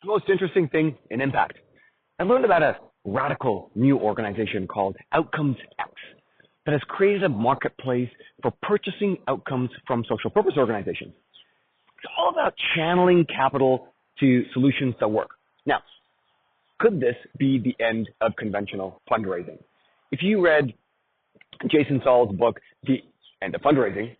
The most interesting thing in impact. I learned about a radical new organization called OutcomesX that has created a marketplace for purchasing outcomes from social purpose organizations. It's all about channeling capital to solutions that work. Now, could this be the end of conventional fundraising? If you read Jason Saul's book, The End of Fundraising,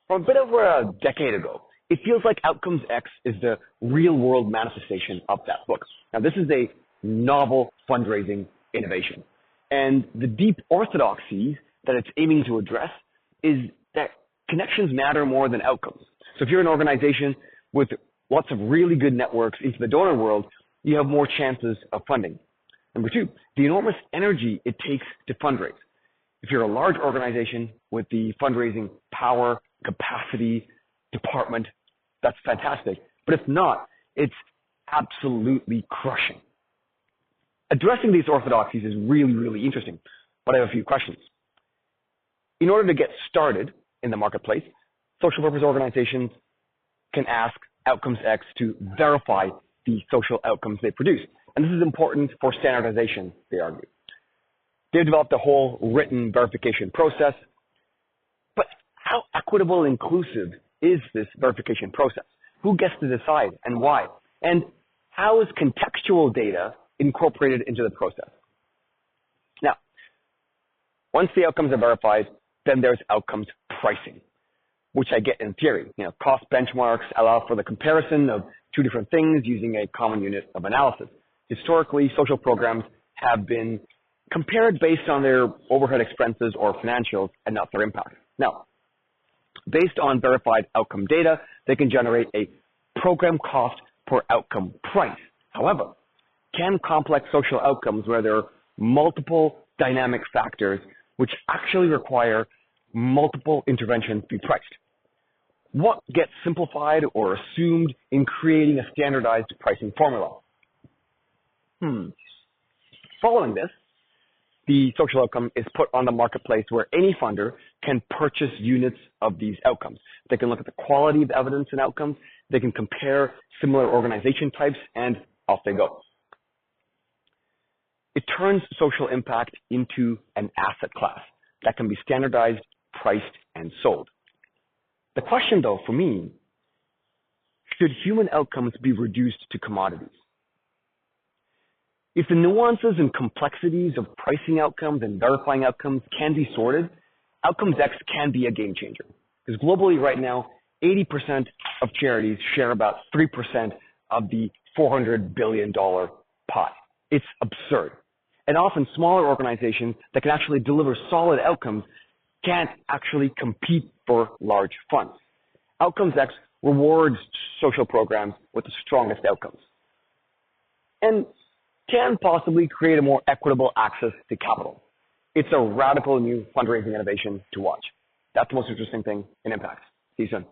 from a bit over a decade ago, it feels like OutcomesX is the real-world manifestation of that book. Now, this is a novel fundraising innovation. And the deep orthodoxies that it's aiming to address is that connections matter more than outcomes. So if you're an organization with lots of really good networks into the donor world, you have more chances of funding. Number two, the enormous energy it takes to fundraise. If you're a large organization with the fundraising power, capacity, department, that's fantastic. But if not, it's absolutely crushing. Addressing these orthodoxies is really, really interesting, but I have a few questions. In order to get started in the marketplace, social purpose organizations can ask OutcomesX to verify the social outcomes they produce. And this is important for standardization, they argue. They've developed a whole written verification process. But how equitable and inclusive is this verification process? Who gets to decide and why? And how is contextual data incorporated into the process? Now, once the outcomes are verified, then there's outcomes pricing, which I get in theory. Cost benchmarks allow for the comparison of two different things using a common unit of analysis. Historically, social programs have been compared based on their overhead expenses or financials and not their impact. Now, based on verified outcome data, they can generate a program cost per outcome price. However, can complex social outcomes where there are multiple dynamic factors which actually require multiple interventions be priced? What gets simplified or assumed in creating a standardized pricing formula? Following this, the social outcome is put on the marketplace where any funder can purchase units of these outcomes. They can look at the quality of evidence and outcomes. They can compare similar organization types, and off they go. It turns social impact into an asset class that can be standardized, priced, and sold. The question, though, for me, should human outcomes be reduced to commodities? If the nuances and complexities of pricing outcomes and verifying outcomes can be sorted, OutcomesX can be a game changer. Because globally right now, 80% of charities share about 3% of the $400 billion pot. It's absurd. And often smaller organizations that can actually deliver solid outcomes can't actually compete for large funds. OutcomesX rewards social programs with the strongest outcomes and can possibly create a more equitable access to capital. It's a radical new fundraising innovation to watch. That's the most interesting thing in impact. See you soon.